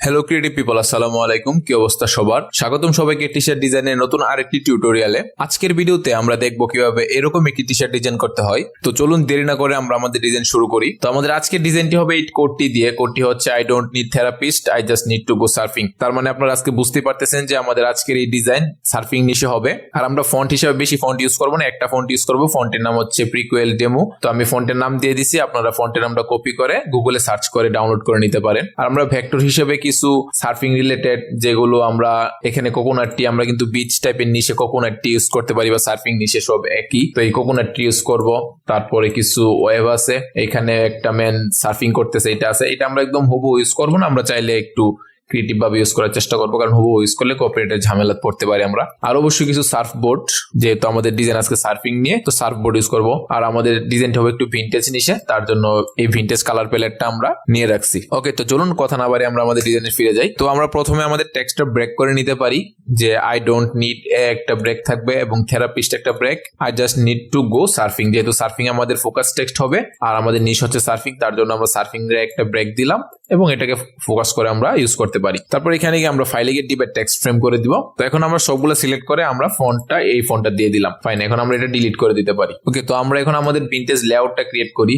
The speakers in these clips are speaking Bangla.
হ্যালো ক্রিয়েটিভ পিপল, আসসালামু আলাইকুম। কি অবস্থা সবার? স্বাগতম সবাইকে টি শার্ট ডিজাইনের নতুন আরেকটি টিউটোরিয়ালে। আজকের ভিডিওতে আমরা দেখবো কিভাবে এরকম একটি টি শার্ট ডিজাইন করতে হয়। তো চলুন দেরি না করে আমরা আমাদের ডিজাইন শুরু করি। তো আমাদের আজকের ডিজাইনটি হবে এই কোডটি দিয়ে। কোডটি হচ্ছে I don't need therapist, I just need to go surfing. তার মানে আপনারা আজকে বুঝতে পারতেছেন যে আমাদের আজকের এই ডিজাইন সার্ফিং নিশে হবে। আর আমরা ফন্ট হিসেবে বেশি ফন্ট ইউজ করবো না, একটা ফন্ট ইউজ করবো। ফন্টের নাম হচ্ছে প্রিকুয়েল ডেমো। তো আমি ফন্টের নাম দিয়ে দিছি, আপনারা ফন্টের নামটা কপি করে গুগলে সার্চ করে ডাউনলোড করে নিতে পারেন। আর আমরা ভেক্টর হিসেবে কিছু সার্ফিং রিলেটেড যেগুলো আমরা এখানে কোকোনাটটি, আমরা কিন্তু বিচ টাইপের নিচে কোকোনাটটি ইউজ করতে পারি বা সার্ফিং নিচে সব একই। তো এই কোকোনাটটি ইউজ করব। তারপরে কিছু ওয়েভ আছে, এখানে একটা ম্যান সার্ফিং করতেছে, এটা আছে। এটা আমরা একদম হুবহু ইউজ করবো না, আমরা চাইলে একটু ক্রিয়েটিভ ভাবে ইউজ করার চেষ্টা করবো, কারণ হুবহু ইউজ করলে কপিরাইটের ঝামেলা পড়তে পারি আমরা। আর অবশ্যই কিছু সার্ফবোর্ড, যেহেতু আমাদের ডিজাইন আজকে সার্ফিং নিয়ে, তো সার্ফবোর্ড ইউজ করবো। আর আমাদের ডিজাইনটা হবে একটু ভিন্টেজ নিচে, তার জন্য এই ভিন্টেজ কালার প্যালেটটা আমরা নিয়ে রাখছি। ওকে, তো চলুন কথা না বাড়ি আমরা আমাদের ডিজাইনে ফিরে যাই। তো আমরা প্রথমে আমাদের টেক্সটটা ব্রেক করে নিতে পারি, যে আই ডোন্ট নিড একটা ব্রেক থাকবে এবং থেরাপিস্ট একটা break, I just need to go surfing. যেহেতু সার্ফিং আমাদের ফোকাস টেক্সট হবে আর আমাদের নিচ হচ্ছে সার্ফিং, তার জন্য আমরা সার্ফিং এর একটা ব্রেক দিলাম এবং এটাকে ফোকাস করে আমরা ইউজ করতে পারি। তারপর এখানে গিয়ে আমরা ফাইলে গিয়ে ডিপের টেক্সট ফ্রেম করে দিব। তো এখন আমরা সবগুলো সিলেক্ট করে আমরা ফন্টটা এই ফন্টটা দিয়ে দিলাম। ফাইন, এখন আমরা এটা ডিলিট করে দিতে পারি। ওকে, তো আমরা এখন আমাদের ভিন্টেজ লেআউটটা ক্রিয়েট করি।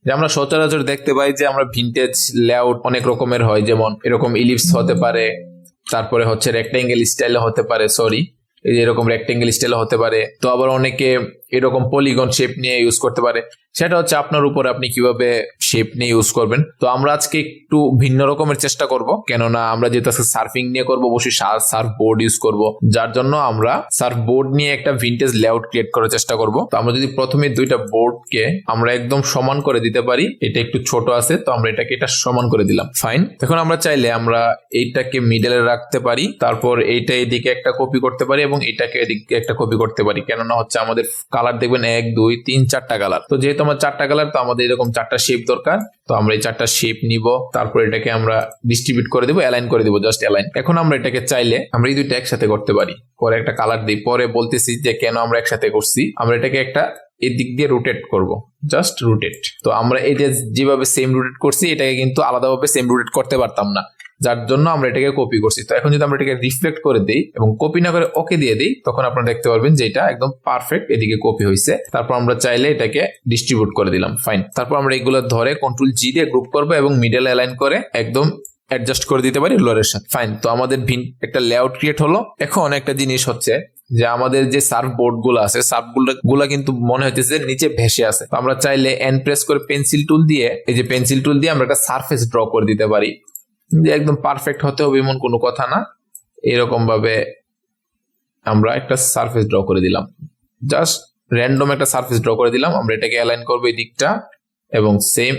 যে আমরা সচরাচর দেখতে পাই যে আমরা ভিন্টেজ লেআউট অনেক রকমের হয়, যেমন এরকম ইলিপস হতে পারে, তারপরে হচ্ছে রেক্টেঙ্গেল স্টাইলে হতে পারে, এই যে এরকম রেক্টেঙ্গেল স্টাইলে হতে পারে। তো আবার অনেকে এরকম পলিগন শেপ নিয়ে ইউজ করতে পারে, সেটা হচ্ছে আপনার উপর, আপনি কিভাবে শেপ নিয়ে ইউজ করবেন। তো আমরা আজকে একটু ভিন্ন রকমের চেষ্টা করব, কেননা আমরা যেহেতু আজকে সার্ফিং নিয়ে করবো, অবশ্যই সার্ফ বোর্ড ইউজ করব, যার জন্য আমরা সার্ফ বোর্ড নিয়ে একটা ভিন্টেজ লেআউট ক্রিয়েট করার চেষ্টা করব। তো আমরা যদি প্রথমে দুইটা বোর্ডকে আমরা একদম সমান করে দিতে পারি, এটা একটু ছোট আছে, তো আমরা এটাকে এটা সমান করে দিলাম। ফাইন, এখন আমরা চাইলে আমরা এইটাকে মিডলে রাখতে পারি, তারপর এইটা এদিকে একটা কপি করতে পারি এবং এটাকে এদিকে একটা কপি করতে পারি। কেননা হচ্ছে আমাদের কালার দেখবেন 1 2 3 4টা কালার। তো যেহেতু আমার 4টা কালার, তো আমাদের এরকম 4টা শেপ দরকার। তো আমরা এই 4টা শেপ নিব, তারপর এটাকে আমরা ডিস্ট্রিবিউট করে দেবো, অ্যালাইন করে দেবো, জাস্ট অ্যালাইন। এখন আমরা এটাকে চাইলে আমরা এই দুইটা একসাথে করতে পারি, পরে একটা কালার দিই, পরে বলতেছি যে কেন আমরা একসাথে করছি। আমরা এটাকে একটা এদিক দিয়ে রোটেট করব, জাস্ট রোটেট। তো আমরা এটা যেভাবে সেম রোটেট করছি, এটাকে কিন্তু আলাদাভাবে সেম রোটেট করতে পারতাম না, যার জন্য আমরা এটাকে কপি করছি। তো এখন যদি আমরা এটাকে রিফ্লেক্ট করে দিই এবং কপি না করে ওকে দিয়ে দিই, তখন আপনারা দেখতে পারবেন যে এটা একদম পারফেক্ট এদিকে কপি হয়েছে। তারপর আমরা চাইলে এটাকে ডিস্ট্রিবিউট করে দিলাম। ফাইন, তারপর আমরা এগুলো ধরে কন্ট্রোল জি দিয়ে গ্রুপ করবো এবং মিডল অ্যালাইন করে একদম অ্যাডজাস্ট করে দিতে পারি রুলারের সাথে। ফাইন, তো আমাদের একটা লেআউট ক্রিয়েট হলো। এখন একটা জিনিস হচ্ছে যে আমাদের যে সার্ফ বোর্ড গুলো আছে, সার্ফ গুলা কিন্তু মনে হচ্ছে নিচে ভেসে আছে। তো আমরা চাইলে এন প্রেস করে পেন্সিল টুল দিয়ে, এই যে পেন্সিল টুল দিয়ে আমরা একটা সারফেস ড্র করে দিতে পারি। যে একদম পারফেক্ট হতে হবে এমন কোনো কথা না, এরকম ভাবে আমরা একটা সারফেস ড্র করে দিলাম, জাস্ট র্যান্ডম একটা সারফেস ড্র করে দিলাম। আমরা এটাকে অ্যালাইন করবো এই দিকটা এবং সেম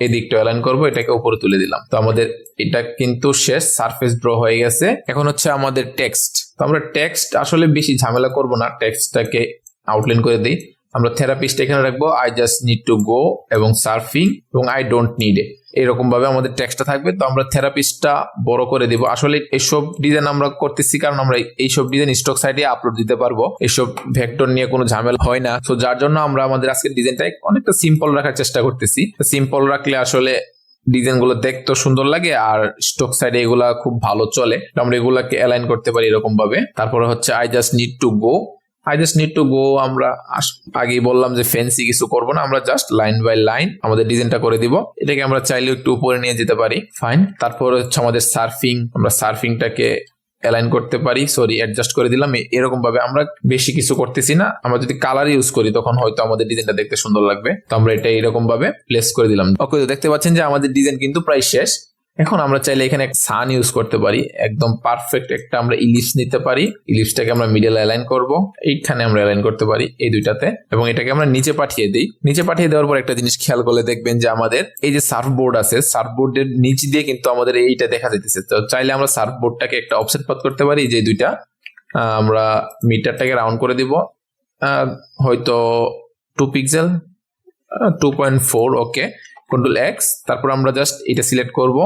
এই দিকটা অ্যালাইন করবো, এটাকে উপরে তুলে দিলাম। তো আমাদের এটা কিন্তু শেষ, সারফেস ড্র হয়ে গেছে। এখন হচ্ছে আমাদের টেক্সট। তো আমরা টেক্সট আসলে বেশি ঝামেলা করবো না, টেক্সটটাকে আউটলাইন করে দিই। আমরা থেরাপিস্ট এখানে রাখবো, আই জাস্ট নিড টু গো এবং সার্ফিং এবং আই ডোন্ট নিড এ, এরকম ভাবে আমাদের টেক্সটটা থাকবে। তো আমরা থেরাপিস্টটা বড় করে দিব। আসলে এইসব ডিজাইন আমরা করতেছি কারণ আমরা এইসব ডিজাইন স্টক সাইটে আপলোড দিতে পারবো, এইসব ভেক্টর নিয়ে কোনো ঝামেলা হয় না। তো যার জন্য আমরা আমাদের আজকের ডিজাইনটা অনেকটা সিম্পল রাখার চেষ্টা করতেছি। সিম্পল রাখলে আসলে ডিজাইন গুলো দেখতে সুন্দর লাগে আর স্টক সাইডে এগুলা খুব ভালো চলে। আমরা এগুলাকে অ্যালাইন করতে পারি এরকম ভাবে। তারপরে হচ্ছে I just need to go, I just need to গো আমরা আগেই বললাম যে ফ্যান্সি কিছু করবো না, আমরা জাস্ট লাইন বাই লাইন আমাদের ডিজাইনটা করে দিব। এটাকে আমরা চাইলে একটু উপরে নিয়ে যেতে পারি। ফাইন, তারপর হচ্ছে আমাদের সার্ফিং, আমরা সার্ফিংটাকে অ্যালাইন করতে পারি, অ্যাডজাস্ট করে দিলাম। এরকম ভাবে আমরা বেশি কিছু করতেছি না। আমরা যদি কালার ইউজ করি তখন হয়তো আমাদের ডিজাইনটা দেখতে সুন্দর লাগবে। তো আমরা এটা এরকম ভাবে প্লেস করে দিলাম। ওকে, তো দেখতে পাচ্ছেন যে আমাদের ডিজাইন কিন্তু প্রায় শেষ। এখন আমরা চাইলে এখানে সান ইউজ করতে পারি, একদম পারফেক্ট একটা আমরা ইলিপস নিতে পারি। ইলিপসটাকে আমরা মিডল অ্যালাইন করব, এইখানে আমরা অ্যালাইন করতে পারি এই দুইটাতে, এবং এটাকে আমরা নিচে পাঠিয়ে দিই। নিচে পাঠিয়ে দেওয়ার পর একটা জিনিস খেয়াল করলে দেখবেন যে আমাদের এই যে সার্ফবোর্ড আছে, সার্ফবোর্ডের নিচ দিয়ে কিন্তু আমাদের এইটা দেখা যাইতেছে। তো চাইলে আমরা সার্ফবোর্ডটাকে একটা অফসেট পাথ করতে পারি, যে দুইটা আমরা মিটারটাকে রাউন্ড করে দিব, হয়তো 2 পিক্সেল, 2.4। ওকে, কন্ট্রোল এক্স, তারপর আমরা জাস্ট এটা সিলেক্ট করব,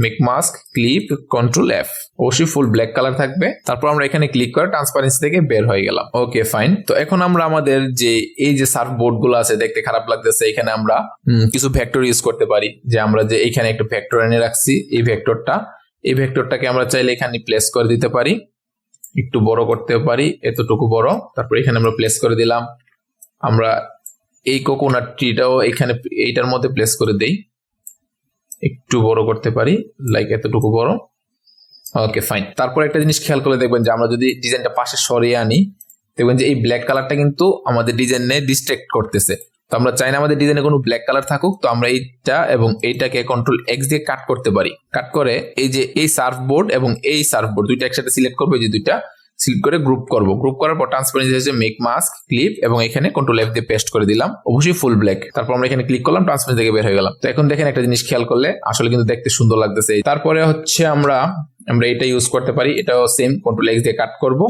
make mask, clip, control F, অবশ্যই ফুল ব্ল্যাক কালার থাকবে। তারপর আমরা এখানে ক্লিক করে ট্রান্সপারেন্সি থেকে বের হয়ে গেলাম। ওকে ফাইন, তো এখন আমরা আমাদের যে এই যে সার্ফ বোর্ড গুলো আছে দেখতে খারাপ লাগতেছে, এখানে আমরা কিছু ভেক্টর ইউজ করতে পারি। যে আমরা যে এখানে একটা ভেক্টর এনে রাখছি, এই ভেক্টরটা এই ভেক্টরটাকে আমরা চাইলে এখানে প্লেস করে দিতে পারি, একটু বড় করতে পারি, এতটুকু বড়। তারপর এখানে আমরা প্লেস করে দিলাম। আমরা এই কোকোনাট ট্রিটাও এখানে এইটার মধ্যে প্লেস করে দেই, একটু বড় করতে পারি, লাইক এতটুকু বড়। Okay fine. তারপর একটা জিনিস খেয়াল করে দেখবেন যে আমরা যদি ডিজাইনটা পাশে সরিয়ে আনি, দেখবেন যে এই ব্ল্যাক কালারটা কিন্তু আমাদের ডিজাইনে ডিস্ট্রাক্ট করতেছে। তো আমরা চাই না আমাদের ডিজাইনে কোনো ব্ল্যাক কালার থাকুক, তো আমরা এইটা এবং এইটাকে কন্ট্রোল এক্স দিয়ে কাট করতে পারি। কাট করে এই যে এই সার্ফবোর্ড এবং এই সার্ফবোর্ড দুইটা একসাথে সিলেক্ট করবো, এই যে দুইটা সিলেক্ট করে গ্রুপ করব। গ্রুপ করার পর ট্রান্সপারেন্সি হচ্ছে মেক মাস্ক ক্লিপ এবং এখানে কন্ট্রোল এফ দিয়ে পেস্ট করে দিলাম, অবশ্যই ফুল ব্ল্যাক। তারপর আমরা এখানে ক্লিক করলাম, ট্রান্সপারেন্সি থেকে বের হয়ে গেলাম। তো এখন দেখেন একটা জিনিস খেয়াল করলে আসলে কিন্তু দেখতে সুন্দর লাগতেছে। তারপরে হচ্ছে আমরা এটা ইউজ করতে পারি, এটাও সেম কন্ট্রোল এক্স দিয়ে কাট করব।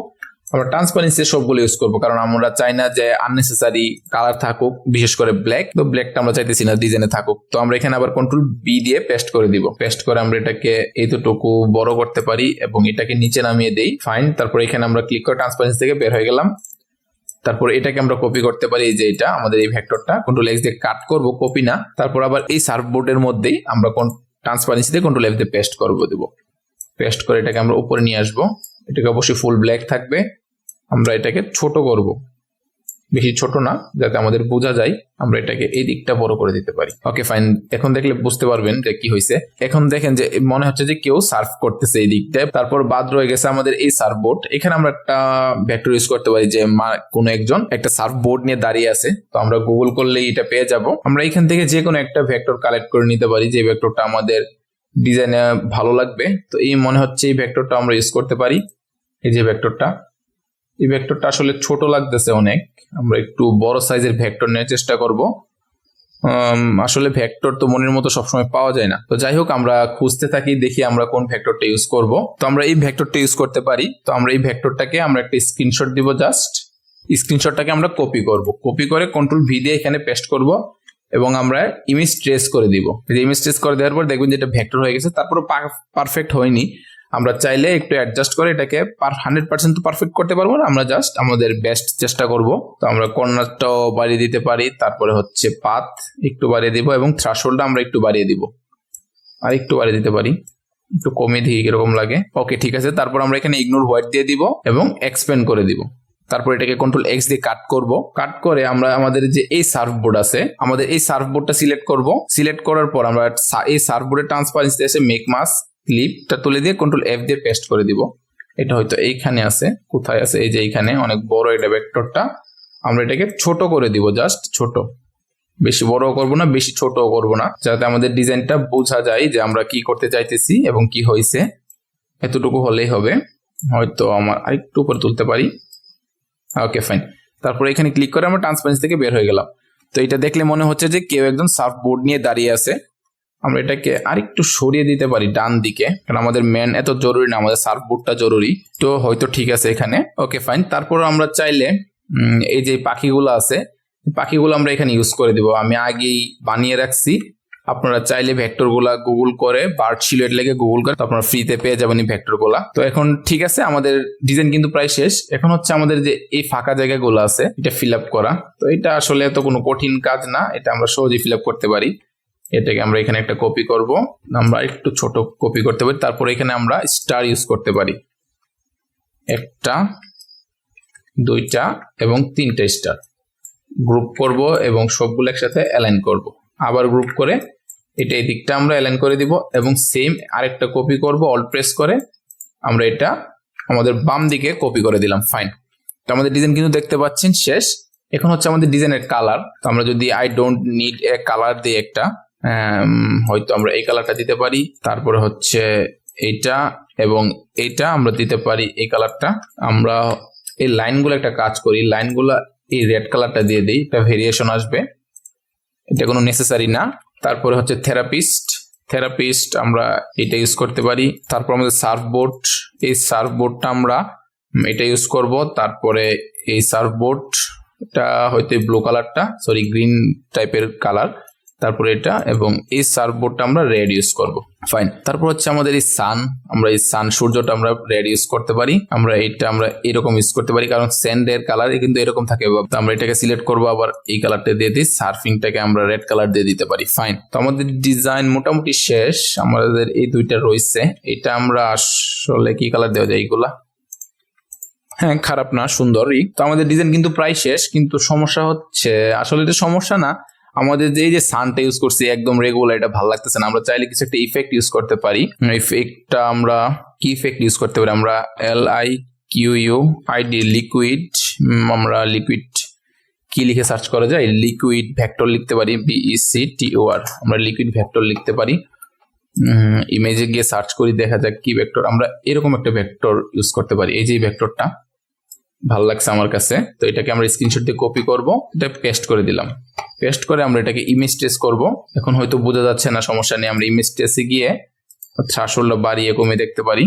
আমরা ট্রান্সপারেন্সি সবগুলো ইউজ করবো, কারণ আমরা চাই না যে আননেসেসারি কালার থাকুক, বিশেষ করে ব্ল্যাক। তো ব্ল্যাকটা আমরা চাইতেছি না ডিজাইনে থাকুক। তো আমরা এখানে আবার কন্ট্রোল বি দিয়ে পেস্ট করে দিব। পেস্ট করে আমরা এটাকে এতটুকু বড় করতে পারি এবং এটাকে নিচে নামিয়ে দেই। ফাইন। তারপর এখানে আমরা ক্লিক করে ট্রান্সপারেন্সি থেকে বের হয়ে গেলাম। তারপর এটাকে আমরা কপি করতে পারি, এই যে এটা আমাদের এই ভেক্টরটা কন্ট্রোল এক্স দিয়ে কাট করব, কপি না। তারপর আবার এই সার্ফবোর্ডের মধ্যেই আমরা ট্রান্সপারেন্সি দিয়ে কন্ট্রোল এফ দিয়ে পেস্ট করব দেব। পেস্ট করে এটাকে আমরা উপরে নিয়ে আসবো। এটাকে অবশ্যই ফুল ব্ল্যাক থাকবে। আমরা এটাকে ছোট করব, বেশি ছোট না, যাতে আমাদের বোঝা যায়। আমরা এটাকে এই দিকটা বড় করে দিতে পারি। Okay fine. এখন দেখলে বুঝতে পারবেন যে কি হয়েছে। এখন দেখেন যে মনে হচ্ছে যে কেউ সার্ফ করতেছে এই দিকটায়। তারপর বাদ রয়ে গেছে আমাদের এই সার্ফবোর্ড। এখানে আমরা একটা ভেক্টর ইউজ করতে পারি যে কোনো একজন একটা সার্ফবোর্ড নিয়ে দাঁড়িয়ে আছে। তো আমরা গুগল করলেই এটা পেয়ে যাব। আমরা এখান থেকে যে কোনো একটা ভেক্টর কালেক্ট করে নিতে পারি, যে ভেক্টরটা আমাদের ডিজাইনে ভালো লাগবে। তো এই মনে হচ্ছে এই ভেক্টরটা আমরা ইউজ করতে পারি। এই যে ভেক্টরটা, এই ভেক্টরটা আসলে ছোট লাগতেছে অনেক। আমরা একটু বড় সাইজের ভেক্টর নেওয়ার চেষ্টা করব। আসলে ভেক্টর তো মনের মতো সবসময় পাওয়া যায় না। তো যাই হোক, আমরা খুঁজতে থাকি, দেখি আমরা কোন ভেক্টরটা ইউজ করব। তো আমরা এই ভেক্টরটা ইউজ করতে পারি। তো আমরা এই ভেক্টরটাকে আমরা একটা স্ক্রিনশট দিব। জাস্ট স্ক্রিনশটটাকে আমরা কপি করব। কপি করে কন্ট্রোল ভি দিয়ে এখানে পেস্ট করব এবং আমরা ইমেজ ট্রেস করে দিব। ইমেজ ট্রেস করে দেওয়ার পর দেখবেন যে এটা ভেক্টর হয়ে গেছে। তারপর পারফেক্ট হয়নি, আমরা চাইলে একটু অ্যাডজাস্ট করে এটাকে 100% তো পারফেক্ট করতে পারবো না, আমরা জাস্ট আমাদের বেস্ট চেষ্টা করব। তো আমরা কর্নারটাও বাড়িয়ে দিতে পারি। তারপরে হচ্ছে পাথ একটু বাড়িয়ে দিব এবং থ্রেশহোল্ডটা আমরা একটু বাড়িয়ে দিব, আর একটু বাড়িয়ে দিতে পারি, একটু কমিয়ে দিই কিরকম লাগে। ওকে ঠিক আছে। তারপর আমরা এখানে ইগনোর হোয়াইট দিয়ে দিব এবং এক্সপ্যান্ড করে দিব। তারপর এটাকে কন্ট্রোল এক্স দিয়ে কাট করব। কাট করে আমরা আমাদের যে এই সার্ফবোর্ড আছে, আমাদের এই সার্ফবোর্ডটা সিলেক্ট করব। সিলেক্ট করার পর আমরা এই সার্ফবোর্ডের ট্রান্সপারেন্সি এসে মেক মাস্ক ক্লিপটা তুলে দিয়ে কন্ট্রোল এফ দিয়ে পেস্ট করে দিব। এটা হয়তো এইখানে আছে, কোথায় আছে, এই যে এইখানে অনেক বড় এটা ভেক্টরটা। আমরা এটাকে ছোট করে দিব, জাস্ট ছোট, বেশি বড়ও করব না, বেশি ছোটও করব না, যাতে আমাদের ডিজাইনটা বোঝা যায় যে আমরা কি করতে চাইতেছি এবং কি হয়েছে। এতটুকু হলেই হবে। হয়তো আমার আরেকটু উপরে তুলতে পারি। Okay fine. তারপর এখানে ক্লিক করে আমরা ট্রান্সপারেন্সি থেকে বের হয়ে গেলাম। তো এটা দেখলে মনে হচ্ছে যে কেউ একজন সার্ফবোর্ড নিয়ে দাঁড়িয়ে আছে। আমরা এটাকে আরেকটু সরিয়ে দিতে পারি ডান দিকে, কারণ আমাদের ম্যান এত জরুরি না, আমাদের সার্ফবোর্ডটা জরুরি। তো হয়তো ঠিক আছে এখানে। Okay fine. তারপর আমরা চাইলে এই যে পাখিগুলো আছে, পাখিগুলো আমরা এখানে ইউজ করে দিব। আমি আগেই বানিয়ে রাখছি। আপনারা চাইলে ভেক্টর গুলা গুগল করে বার্ড সিলুয়েট লেগে গুগল করে আপনারা ফ্রিতে পেয়ে যাবেন এই ভেক্টর গুলা। তো এখন ঠিক আছে, আমাদের ডিজাইন কিন্তু প্রায় শেষ। এখন হচ্ছে আমাদের যে এই ফাঁকা জায়গাগুলো আছে এটা ফিল আপ করা। তো এটা আসলে এত কোনো কঠিন কাজ না, এটা আমরা সহজেই ফিল আপ করতে পারি। এটাকে আমরা এখানে একটা কপি করব, আমরা একটু ছোট কপি করতে পারি। তারপর এখানে আমরা স্টার ইউজ করতে পারি, একটা, দুইটা এবং তিনটা স্টার গ্রুপ করব এবং সবগুলো একসাথে অ্যালাইন করব। আবার গ্রুপ করে এটা এই দিকটা আমরা অ্যালাইন করে দিব এবং সেম আরেকটা কপি করব, অল্ট প্রেস করে আমরা এটা আমাদের বাম দিকে কপি করে দিলাম। ফাইন। তো আমাদের ডিজাইন কিন্তু দেখতে পাচ্ছেন শেষ। এখন হচ্ছে আমাদের ডিজাইনের কালার। তো আমরা যদি I don't need a colour দিই একটা, হয়তো আমরা এই কালারটা দিতে পারি। তারপরে হচ্ছে এইটা এবং এইটা আমরা দিতে পারি এই কালারটা। আমরা এই লাইনগুলো একটা কাজ করি, লাইনগুলো এই রেড কালারটা দিয়ে দিই, একটা ভেরিয়েশন আসবে, এটা কোনো নেসেসারি না। তারপরে হচ্ছে থেরাপিস্ট আমরা এটা ইউজ করতে পারি। তারপর আমাদের সার্ফবোর্ড, এই সার্ফবোর্ডটা আমরা এটা ইউজ করব। তারপরে এই সার্ফবোর্ডটা হয়তো ব্লু কালারটা, সরি গ্রিন টাইপের কালার, তারপরে এটা এবং এই সার্ফবোর্ডটা আমরা রেড ইউজ করব। ফাইন। তারপর হচ্ছে আমাদের এই সান, আমরা এই সান সূর্যটা আমরা রেড ইউজ করতে পারি। আমরা এরকম ইউজ করতে পারি, কারণ স্যান্ডের কালার কিন্তু এরকম থাকে। তো আমরা এটাকে সিলেক্ট করবো, আবার এই কালারটা দিয়ে দিই, সার্ফিংটাকে আমরা রেড কালার দিয়ে দিতে পারি। ফাইন। তো আমাদের ডিজাইন মোটামুটি শেষ। আমাদের এই দুইটা রয়েছে, এটা আমরা আসলে কি কালার দেওয়া যায়? এইগুলা হ্যাঁ, খারাপ না, সুন্দরই। তো আমাদের ডিজাইন কিন্তু প্রায় শেষ, কিন্তু সমস্যা হচ্ছে, আসলে এটা সমস্যা না, আমাদের এই যে সানটা ইউজ করছি একদম রেগুলার, এটা ভালো লাগতেছে না। আমরা চাইলে কিছু একটা ইফেক্ট ইউজ করতে পারি। ইফেক্টটা আমরা কি ইফেক্ট ইউজ করতে পারি? আমরা LIQUID লিকুইড, আমরা লিকুইড কি লিখে সার্চ করা যায়? লিকুইড ভেক্টর লিখতে পারি, VECTOR। আমরা লিকুইড ভেক্টর লিখতে পারি। ইমেজে গিয়ে সার্চ করি, দেখা যাক কি ভেক্টর। আমরা এরকম একটা ভেক্টর ইউজ করতে পারি। এই যে ভেক্টরটা ভালো লাগছে আমার কাছে, তো এটাকে আমরা স্ক্রিনশট দিয়ে কপি করব, এটা পেস্ট করে দিলাম। পেস্ট করে আমরা এটাকে ইমেজ ট্রেস করব। এখন হয়তো বোঝা যাচ্ছে না, সমস্যা নেই। আমরা ইমেজ ট্রেসে গিয়ে থ্রাশহোল্ড বাড়িয়ে কমিয়ে দেখতে পারি।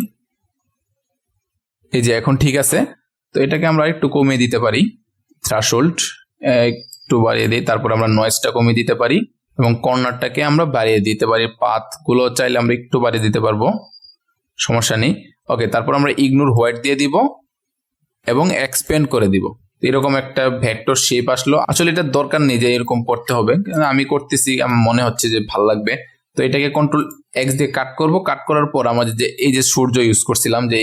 এই যে এখন ঠিক আছে। তো এটাকে আমরা একটু কমিয়ে দিতে পারি, থ্রাশহোল্ড একটু বাড়িয়ে দিই। তারপর আমরা নয়েজটা কমিয়ে দিতে পারি এবং কর্নারটাকে আমরা বাড়িয়ে দিতে পারি। পাথগুলো চাইলে আমরা একটু বাড়িয়ে দিতে পারবো, সমস্যা নেই। ওকে, তারপর আমরা ইগনোর হোয়াইট দিয়ে দিব এবং এক্সপ্যান্ড করে দিব। এরকম একটা ভেক্টর শেপ আসলো। আসলে এটা দরকার নেই যে এরকম করতে হবে, আমি করতেছি, আমার মনে হচ্ছে যে ভালো লাগবে। তো এটাকে Ctrl+X দিয়ে কাট করব। কাট করার পর আমাদের যে এই যে সূর্য ইউজ করছিলাম, যে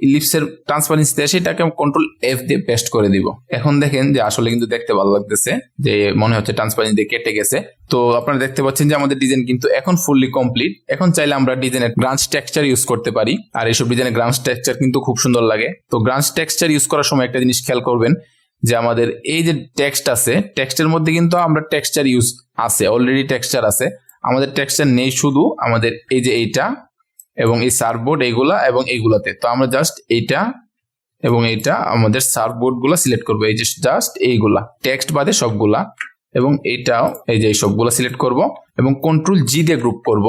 ইলিপসের ট্রান্সপারেন্সি এসে এটাকে Ctrl+F দিয়ে পেস্ট করে দিব। এখন দেখেন যে আসলে কিন্তু দেখতে ভালো লাগতেছে, যে মনে হচ্ছে ট্রান্সপারেন্সি দিয়ে কেটে গেছে। তো আপনারা দেখতে পাচ্ছেন যে আমাদের ডিজাইন কিন্তু এখন ফুললি কমপ্লিট। এখন চাইলে আমরা ডিজাইনের গ্রাঞ্চ টেক্সচার ইউজ করতে পারি, আর এইসব ডিজাইনের গ্রাঞ্চ টেক্সচার কিন্তু খুব সুন্দর লাগে। তো গ্রাঞ্চ টেক্সচার ইউজ করার সময় একটা জিনিস খেয়াল করবেন, যে আমাদের এই যে টেক্সট আছে, টেক্সটের মধ্যে কিন্তু আমরা টেক্সচার ইউজ আছে, অলরেডি টেক্সচার আছে। আমাদের টেক্সচার নেই, শুধু আমাদের এই যে এইটা এবং এই সার্ফবোর্ড এইগুলা এবং এইগুলাতে। তো আমরা জাস্ট এইটা এবং এইটা আমাদের সার্ফবোর্ড গুলা সিলেক্ট করবো, এই যে জাস্ট এইগুলা টেক্সট বাদে সবগুলা, এবং এইটাও এই যে সবগুলা সিলেক্ট করব এবং Ctrl+G দিয়ে গ্রুপ করব।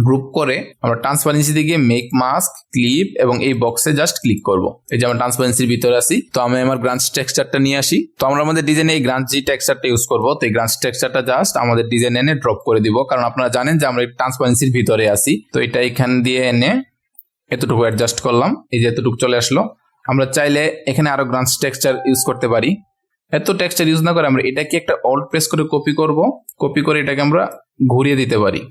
গ্রুপ করে আমরা ট্রান্সপারেন্সি দিয়ে গিয়ে মেক মাস্ক ক্লিপ এবং এই বক্সে জাস্ট ক্লিক করব। এই যে আমরা ট্রান্সপারেন্সির ভিতরে আছি। তো আমি আমার গ্রাঞ্চ টেক্সচারটা নিয়ে আসি। তো আমরা আমাদের ডিজাইনে এই গ্রাঞ্চ টেক্সচারটা ইউজ করব। তো এই গ্রাঞ্চ টেক্সচারটা জাস্ট আমাদের ডিজাইন এনে ড্রপ করে দিব, কারণ আপনারা জানেন যে আমরা ট্রান্সপারেন্সির ভিতরে আছি। তো এটা এখান দিয়ে এনে এতটুকু অ্যাডজাস্ট করলাম, এই যে এতটুকু চলে আসলো। আমরা চাইলে এখানে আরো গ্রাঞ্চ টেক্সচার ইউজ করতে পারি। এত টেক্সচার ইউজ না করে আমরা এটাকে একটা অল্ট প্রেস করে কপি করব। কপি করে এটাকে আমরা ঘুরিয়ে দিতে পারি।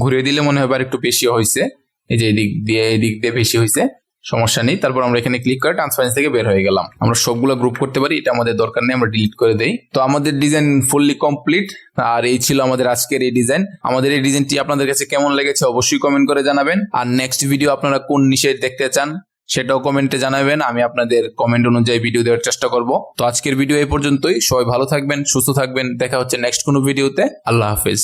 ঘুরিয়ে দিলে মনে হবে আর একটু বেশি হয়েছে, এই যে এদিক দিয়ে বেশি হয়েছে, সমস্যা নেই। তারপর আমরা এখানে ক্লিক করে ট্রান্সপারেন্সি থেকে বের হয়ে গেলাম। আমরা সবগুলো গ্রুপ করতে পারি, এটা আমাদের দরকার নেই, আমরা ডিলিট করে দেই। তো আমাদের ডিজাইন ফুললি কমপ্লিট। আর এই ছিল আমাদের আজকের এই ডিজাইন। আমাদের এই ডিজাইনটি আপনাদের কাছে কেমন লেগেছে অবশ্যই কমেন্ট করে জানাবেন। আর নেক্সট ভিডিও আপনারা কোন নিশে দেখতে চান সেটাও কমেন্টে জানাবেন, আমি আপনাদের কমেন্ট অনুযায়ী ভিডিও দেওয়ার চেষ্টা করব। তো আজকের ভিডিও এই পর্যন্তই। সবাই ভালো থাকবেন, সুস্থ থাকবেন। দেখা হচ্ছে নেক্সট কোনো ভিডিওতে। আল্লাহ হাফেজ।